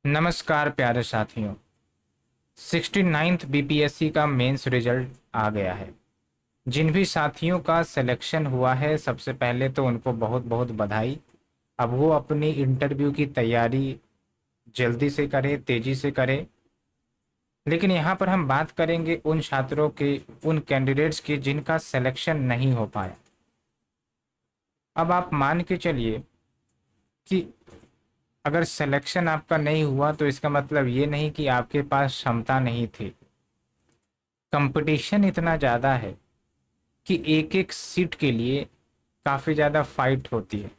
नमस्कार प्यारे साथियों। 69th बीपीएससी का मेंस रिजल्ट आ गया है। जिन भी साथियों का सिलेक्शन हुआ है सबसे पहले तो उनको बहुत बहुत बधाई। अब वो अपनी इंटरव्यू की तैयारी जल्दी से करें, तेजी से करें। लेकिन यहाँ पर हम बात करेंगे उन छात्रों के, उन कैंडिडेट्स की जिनका सिलेक्शन नहीं हो पाया। अब आप मान के चलिए कि अगर सिलेक्शन आपका नहीं हुआ तो इसका मतलब ये नहीं कि आपके पास क्षमता नहीं थी। कंपटीशन इतना ज़्यादा है कि एक एक सीट के लिए काफ़ी ज़्यादा फाइट होती है।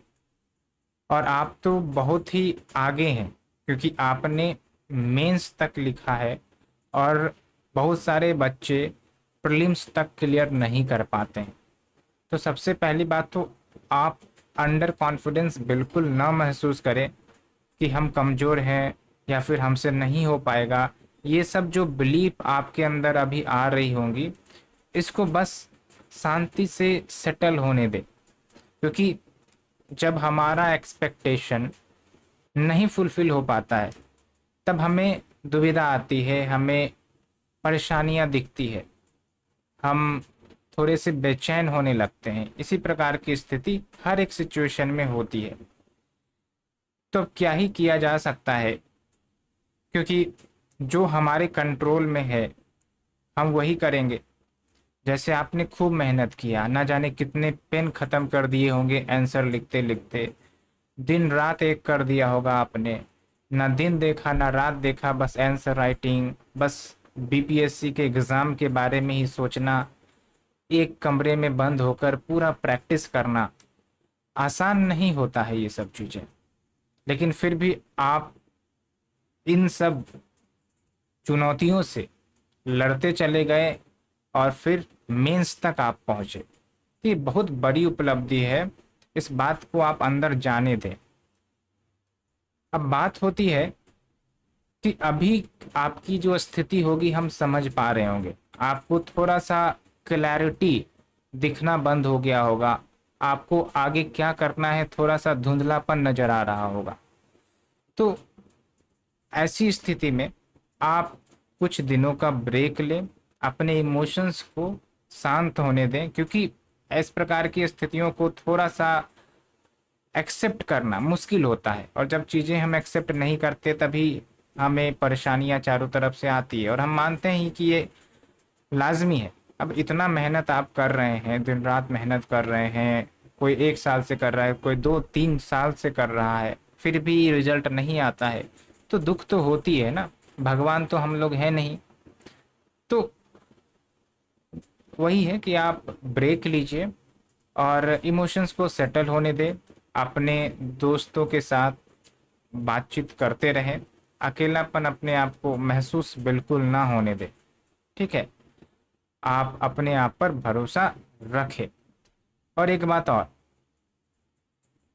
और आप तो बहुत ही आगे हैं क्योंकि आपने मेंस तक लिखा है और बहुत सारे बच्चे प्रीलिम्स तक क्लियर नहीं कर पाते हैं। तो सबसे पहली बात तो आप अंडर कॉन्फिडेंस बिल्कुल ना महसूस करें कि हम कमज़ोर हैं या फिर हमसे नहीं हो पाएगा। ये सब जो बिलीफ आपके अंदर अभी आ रही होंगी, इसको बस शांति से सेटल होने दें। क्योंकि जब हमारा एक्सपेक्टेशन नहीं फुलफिल हो पाता है तब हमें दुविधा आती है, हमें परेशानियां दिखती है, हम थोड़े से बेचैन होने लगते हैं। इसी प्रकार की स्थिति हर एक सिचुएशन में होती है। तो अब क्या ही किया जा सकता है, क्योंकि जो हमारे कंट्रोल में है हम वही करेंगे। जैसे आपने खूब मेहनत किया, ना जाने कितने पेन खत्म कर दिए होंगे आंसर लिखते लिखते, दिन रात एक कर दिया होगा आपने, ना दिन देखा ना रात देखा, बस आंसर राइटिंग, बस बीपीएससी के एग्जाम के बारे में ही सोचना, एक कमरे में बंद होकर पूरा प्रैक्टिस करना। आसान नहीं होता है ये सब चीजें, लेकिन फिर भी आप इन सब चुनौतियों से लड़ते चले गए और फिर मेंस तक आप पहुंचे। ये बहुत बड़ी उपलब्धि है, इस बात को आप अंदर जाने दें। अब बात होती है कि अभी आपकी जो स्थिति होगी हम समझ पा रहे होंगे, आपको थोड़ा सा क्लैरिटी दिखना बंद हो गया होगा, आपको आगे क्या करना है थोड़ा सा धुंधलापन नजर आ रहा होगा। तो ऐसी स्थिति में आप कुछ दिनों का ब्रेक लें, अपने इमोशंस को शांत होने दें, क्योंकि इस प्रकार की स्थितियों को थोड़ा सा एक्सेप्ट करना मुश्किल होता है। और जब चीज़ें हम एक्सेप्ट नहीं करते तभी हमें परेशानियां चारों तरफ से आती है और हम मानते हैं कि ये लाजमी है। अब इतना मेहनत आप कर रहे हैं, दिन रात मेहनत कर रहे हैं, कोई 1 साल से कर रहा है, कोई 2-3 साल से कर रहा है, फिर भी रिजल्ट नहीं आता है तो दुख तो होती है ना। भगवान तो हम लोग हैं नहीं। तो वही है कि आप ब्रेक लीजिए और इमोशंस को सेटल होने दें, अपने दोस्तों के साथ बातचीत करते रहें, अकेलापन अपने आप को महसूस बिल्कुल ना होने दें। ठीक है, आप अपने आप पर भरोसा रखें। और एक बात और,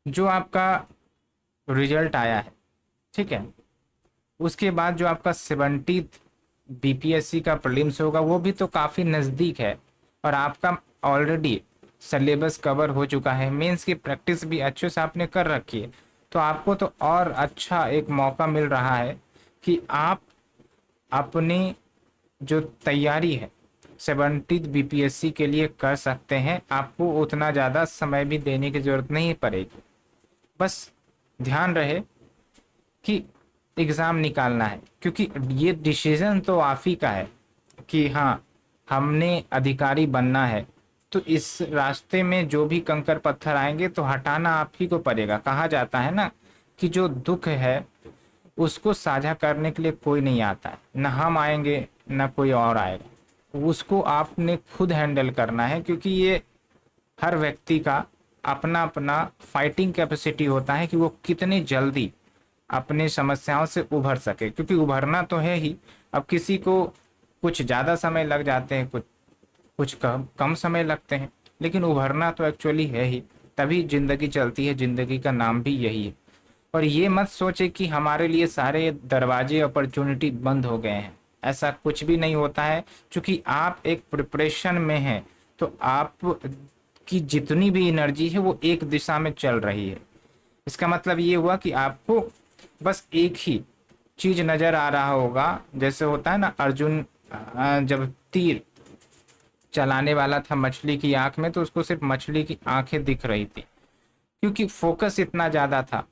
जो आपका रिजल्ट आया है, ठीक है, उसके बाद जो आपका 70 बीपीएससी का प्रीलिम्स होगा वो भी तो काफ़ी नज़दीक है और आपका ऑलरेडी सिलेबस कवर हो चुका है, मेंस की प्रैक्टिस भी अच्छे से आपने कर रखी है। तो आपको तो और अच्छा एक मौका मिल रहा है कि आप अपनी जो तैयारी है 70 बीपीएससी के लिए कर सकते हैं। आपको उतना ज़्यादा समय भी देने की ज़रूरत नहीं पड़ेगी। बस ध्यान रहे कि एग्ज़ाम निकालना है, क्योंकि ये डिसीजन तो आप ही का है कि हाँ हमने अधिकारी बनना है। तो इस रास्ते में जो भी कंकर पत्थर आएंगे तो हटाना आप ही को पड़ेगा। कहा जाता है ना कि जो दुख है उसको साझा करने के लिए कोई नहीं आता है, न हम आएंगे न कोई और आएगा, उसको आपने खुद हैंडल करना है। क्योंकि ये हर व्यक्ति का अपना अपना फाइटिंग कैपेसिटी होता है कि वो कितनी जल्दी अपने समस्याओं से उभर सके, क्योंकि उभरना तो है ही। अब किसी को कुछ ज़्यादा समय लग जाते हैं, कुछ कुछ कम कम समय लगते हैं, लेकिन उभरना तो एक्चुअली है ही। तभी जिंदगी चलती है, जिंदगी का नाम भी यही है। और ये मत सोचे कि हमारे लिए सारे दरवाजे अपॉर्चुनिटी बंद हो गए हैं, ऐसा कुछ भी नहीं होता है। क्योंकि आप एक प्रिपरेशन में हैं तो आप की जितनी भी एनर्जी है वो एक दिशा में चल रही है। इसका मतलब ये हुआ कि आपको बस एक ही चीज नजर आ रहा होगा, जैसे होता है ना अर्जुन जब तीर चलाने वाला था मछली की आंख में, तो उसको सिर्फ मछली की आंखें दिख रही थी, क्योंकि फोकस इतना ज्यादा था।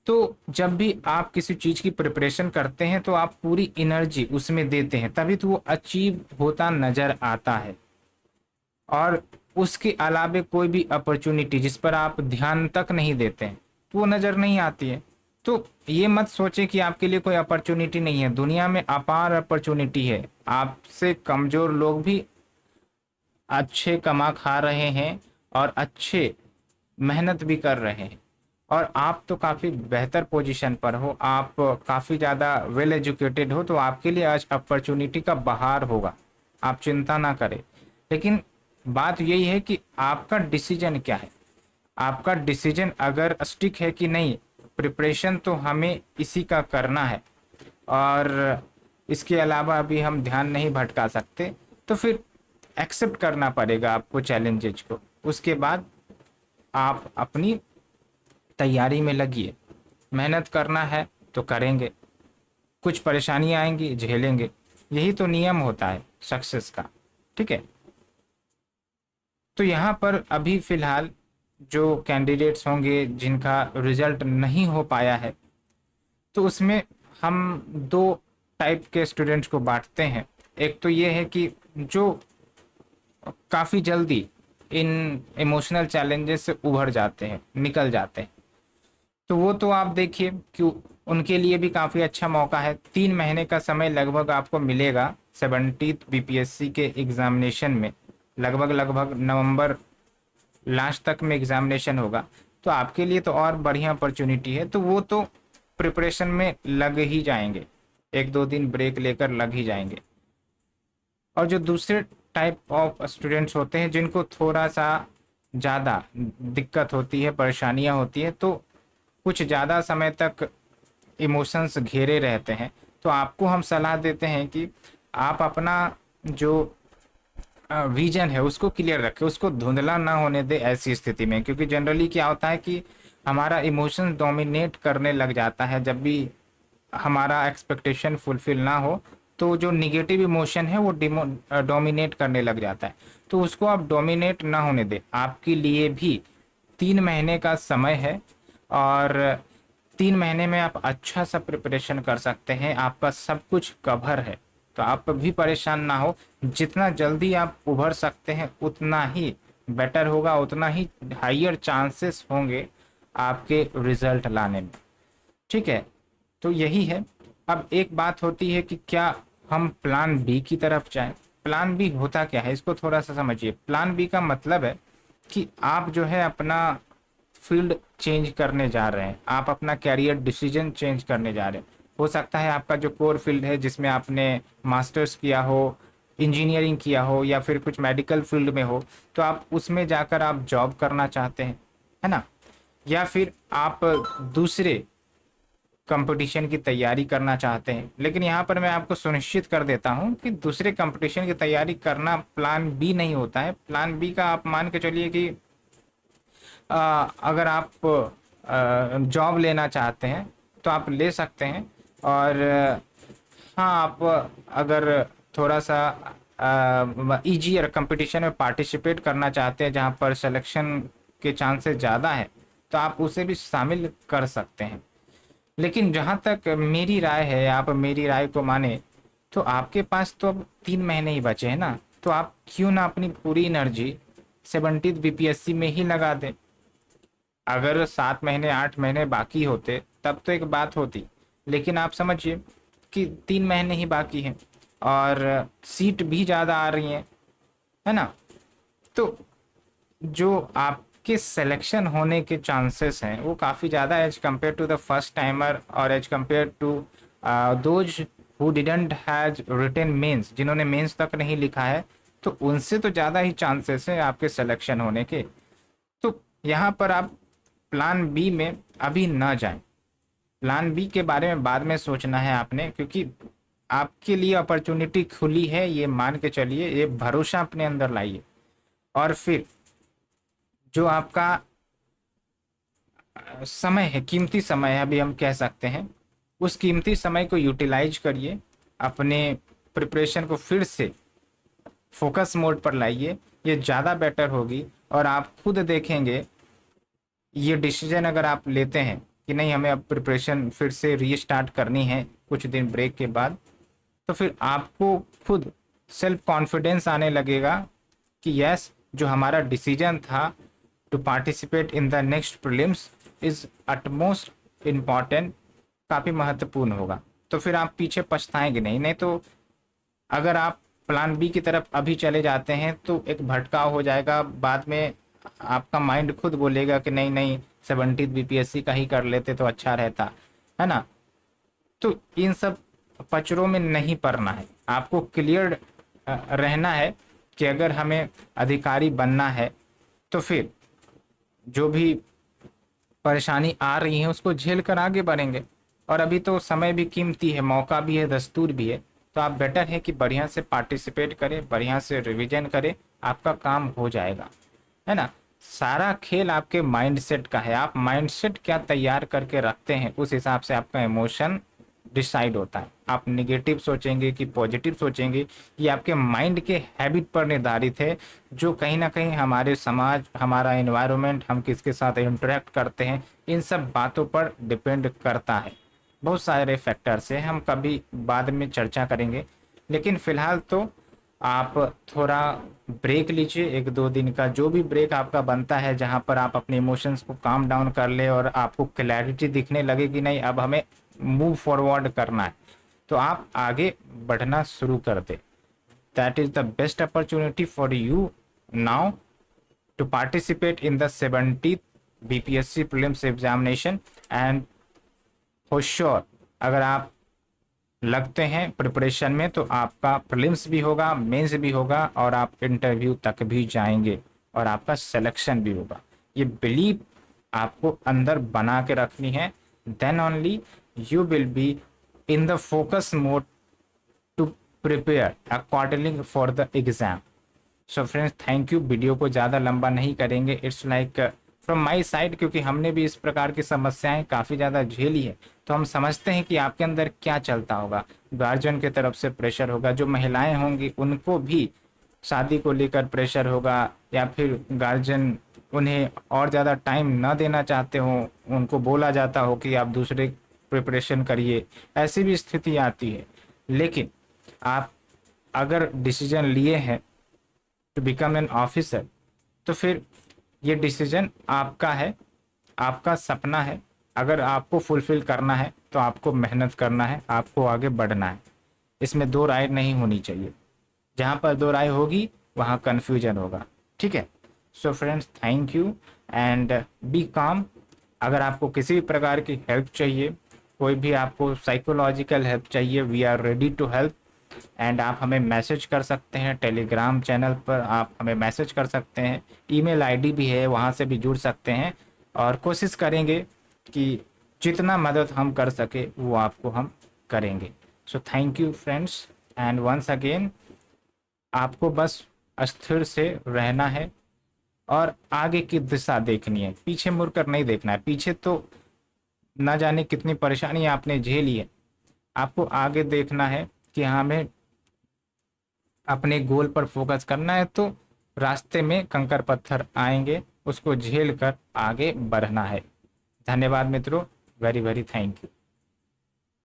तो जब भी आप किसी चीज की प्रिपरेशन करते हैं तो आप पूरी एनर्जी उसमें देते हैं, तभी तो वो अचीव होता नजर आता है। और उसके अलावे कोई भी अपॉर्चुनिटी जिस पर आप ध्यान तक नहीं देते हैं तो वो नजर नहीं आती है। तो ये मत सोचें कि आपके लिए कोई अपॉर्चुनिटी नहीं है, दुनिया में अपार अपॉर्चुनिटी है। आपसे कमजोर लोग भी अच्छे कमा खा रहे हैं और अच्छे मेहनत भी कर रहे हैं। और आप तो काफ़ी बेहतर पोजीशन पर हो, आप काफ़ी ज़्यादा वेल एजुकेटेड हो, तो आपके लिए आज अपॉर्चुनिटी का बहार होगा, आप चिंता ना करें। लेकिन बात यही है कि आपका डिसीजन क्या है। आपका डिसीजन अगर स्टिक है कि नहीं, प्रिपरेशन तो हमें इसी का करना है और इसके अलावा अभी हम ध्यान नहीं भटका सकते, तो फिर एक्सेप्ट करना पड़ेगा आपको चैलेंजेज को। उसके बाद आप अपनी तैयारी में लगिए। मेहनत करना है तो करेंगे, कुछ परेशानियां आएंगी झेलेंगे, यही तो नियम होता है सक्सेस का। ठीक है। तो यहाँ पर अभी फिलहाल जो कैंडिडेट्स होंगे जिनका रिजल्ट नहीं हो पाया है, तो उसमें हम दो टाइप के स्टूडेंट्स को बांटते हैं। एक तो ये है कि जो काफ़ी जल्दी इन इमोशनल चैलेंजेस से उभर जाते हैं, निकल जाते हैं, तो वो तो आप देखिए कि उनके लिए भी काफ़ी अच्छा मौका है। 3 महीने का समय लगभग आपको मिलेगा 70th बीपीएससी के एग्जामिनेशन में। लगभग लगभग नवंबर लास्ट तक में एग्जामिनेशन होगा, तो आपके लिए तो और बढ़िया अपॉर्चुनिटी है। तो वो तो प्रिपरेशन में लग ही जाएंगे, 1-2 दिन ब्रेक लेकर लग ही जाएंगे। और जो दूसरे टाइप ऑफ स्टूडेंट्स होते हैं जिनको थोड़ा सा ज़्यादा दिक्कत होती है, परेशानियां होती है, तो कुछ ज़्यादा समय तक इमोशंस घेरे रहते हैं, तो आपको हम सलाह देते हैं कि आप अपना जो विजन है उसको क्लियर रखें, उसको धुंधला ना होने दे ऐसी स्थिति में। क्योंकि जनरली क्या होता है कि हमारा इमोशंस डोमिनेट करने लग जाता है, जब भी हमारा एक्सपेक्टेशन फुलफिल ना हो तो जो निगेटिव इमोशन है वो डोमिनेट करने लग जाता है। तो उसको आप डोमिनेट ना होने दें। आपके लिए भी 3 महीने का समय है और 3 महीने में आप अच्छा सा प्रिपरेशन कर सकते हैं, आपका सब कुछ कवर है। तो आप भी परेशान ना हो, जितना जल्दी आप उभर सकते हैं उतना ही बेटर होगा, उतना ही हाइयर चांसेस होंगे आपके रिजल्ट लाने में। ठीक है। तो यही है। अब एक बात होती है कि क्या हम प्लान बी की तरफ जाएं। प्लान बी होता क्या है, इसको थोड़ा सा समझिए। प्लान बी का मतलब है कि आप जो है अपना फील्ड चेंज करने जा रहे हैं, आप अपना कैरियर डिसीजन चेंज करने जा रहे हैं। हो सकता है आपका जो कोर फील्ड है जिसमें आपने मास्टर्स किया हो, इंजीनियरिंग किया हो या फिर कुछ मेडिकल फील्ड में हो, तो आप उसमें जाकर आप जॉब करना चाहते हैं, है ना। या फिर आप दूसरे कंपटीशन की तैयारी करना चाहते हैं। लेकिन यहाँ पर मैं आपको सुनिश्चित कर देता हूँ कि दूसरे कंपटीशन की तैयारी करना प्लान बी नहीं होता है। प्लान बी का आप मान के चलिए कि अगर आप जॉब लेना चाहते हैं तो आप ले सकते हैं। और हाँ, आप अगर थोड़ा सा ईजियर कंपटीशन में पार्टिसिपेट करना चाहते हैं जहाँ पर सिलेक्शन के चांसेस ज़्यादा है, तो आप उसे भी शामिल कर सकते हैं। लेकिन जहाँ तक मेरी राय है, आप मेरी राय को माने, तो आपके पास तो अब 3 महीने ही बचे हैं ना, तो आप क्यों ना अपनी पूरी एनर्जी 70th बीपीएससी में ही लगा दें। अगर 7 महीने 8 महीने बाकी होते तब तो एक बात होती, लेकिन आप समझिए कि 3 महीने ही बाकी हैं और सीट भी ज़्यादा आ रही हैं, है ना। तो जो आपके सिलेक्शन होने के चांसेस हैं वो काफ़ी ज़्यादा as compared to the first timer और as compared to those who didn't has written mains, जिन्होंने मेंस तक नहीं लिखा है, तो उनसे तो ज़्यादा ही चांसेस हैं आपके सिलेक्शन होने के। तो यहाँ पर आप प्लान बी में अभी ना जाएं। प्लान बी के बारे में बाद में सोचना है आपने, क्योंकि आपके लिए अपॉर्चुनिटी खुली है, ये मान के चलिए, ये भरोसा अपने अंदर लाइए। और फिर जो आपका समय है, कीमती समय है अभी हम कह सकते हैं, उस कीमती समय को यूटिलाइज करिए, अपने प्रिपरेशन को फिर से फोकस मोड पर लाइए, ये ज़्यादा बेटर होगी। और आप खुद देखेंगे, ये डिसीजन अगर आप लेते हैं कि नहीं हमें अब प्रिपरेशन फिर से रीस्टार्ट करनी है कुछ दिन ब्रेक के बाद, तो फिर आपको खुद सेल्फ कॉन्फिडेंस आने लगेगा कि यस, जो हमारा डिसीजन था to participate in the next prelims is utmost important, काफ़ी महत्वपूर्ण होगा। तो फिर आप पीछे पछताएंगे नहीं। नहीं तो अगर आप प्लान बी की तरफ अभी चले जाते हैं तो एक भटकाव हो जाएगा, बाद में आपका माइंड खुद बोलेगा कि नहीं नहीं 70 बीपीएससी का ही कर लेते तो अच्छा रहता, है ना। तो इन सब पचड़ों में नहीं पड़ना है, आपको क्लियर रहना है कि अगर हमें अधिकारी बनना है तो फिर जो भी परेशानी आ रही है उसको झेल कर आगे बढ़ेंगे। और अभी तो समय भी कीमती है, मौका भी है, दस्तूर भी है। तो आप बेटर है कि बढ़िया से पार्टिसिपेट करें, बढ़िया से रिवीजन करें, आपका काम हो जाएगा, है ना। सारा खेल आपके माइंडसेट का है, आप माइंडसेट क्या तैयार करके रखते हैं उस हिसाब से आपका इमोशन डिसाइड होता है। आप नेगेटिव सोचेंगे कि पॉजिटिव सोचेंगे, ये आपके माइंड के हैबिट पर निर्धारित है, जो कहीं ना कहीं हमारे समाज, हमारा एनवायरनमेंट, हम किसके साथ इंटरेक्ट करते हैं, इन सब बातों पर डिपेंड करता है। बहुत सारे फैक्टर्स हैं, हम कभी बाद में चर्चा करेंगे। लेकिन फिलहाल तो आप थोड़ा ब्रेक लीजिए, 1-2 दिन का जो भी ब्रेक आपका बनता है, जहाँ पर आप अपने इमोशंस को काम डाउन कर ले और आपको क्लैरिटी दिखने लगे कि नहीं अब हमें मूव फॉरवर्ड करना है, तो आप आगे बढ़ना शुरू कर दे। That is the best opportunity for you now to participate in the 70th BPSC prelims examination. And for sure अगर आप लगते हैं प्रिपरेशन में तो आपका प्रीलिम्स भी होगा, मेंस भी होगा, और आप इंटरव्यू तक भी जाएंगे और आपका सिलेक्शन भी होगा। ये बिलीव आपको अंदर बना के रखनी है, then only you will be in the focus mode to prepare accordingly for the exam. So friends, thank you। Video को ज़्यादा लंबा नहीं करेंगे, it's like from my side, क्योंकि हमने भी इस प्रकार की समस्याएं काफ़ी ज़्यादा झेली है, तो हम समझते हैं कि आपके अंदर क्या चलता होगा। गार्जियन की तरफ से प्रेशर होगा, जो महिलाएं होंगी उनको भी शादी को लेकर प्रेशर होगा, या फिर गार्जियन उन्हें और ज़्यादा टाइम न देना चाहते हो, उनको बोला जाता हो कि आप दूसरे प्रिपरेशन करिए, ऐसी भी स्थिति आती है। लेकिन आप अगर डिसीजन लिए हैं टू बिकम एन ऑफिसर, तो फिर ये डिसीजन आपका है, आपका सपना है। अगर आपको फुलफिल करना है तो आपको मेहनत करना है, आपको आगे बढ़ना है, इसमें दो राय नहीं होनी चाहिए। जहाँ पर दो राय होगी वहाँ कन्फ्यूजन होगा, ठीक है। So friends, thank you and be calm. अगर आपको किसी भी प्रकार की हेल्प चाहिए, कोई भी आपको साइकोलॉजिकल हेल्प चाहिए, we are ready to help. And आप हमें मैसेज कर सकते हैं, टेलीग्राम चैनल पर आप हमें मैसेज कर सकते हैं, ईमेल आईडी भी है, वहाँ से भी जुड़ सकते हैं। और कोशिश करेंगे कि जितना मदद हम कर सके वो आपको हम करेंगे। So thank you friends and once again, आपको बस अस्थिर से रहना है और आगे की दिशा देखनी है, पीछे मुड़कर नहीं देखना है। पीछे तो ना जाने कितनी परेशानी आपने झेली है, आपको आगे देखना है कि हमें अपने गोल पर फोकस करना है। तो रास्ते में कंकर पत्थर आएंगे, उसको झेल कर आगे बढ़ना है। धन्यवाद मित्रों, वेरी वेरी थैंक यू।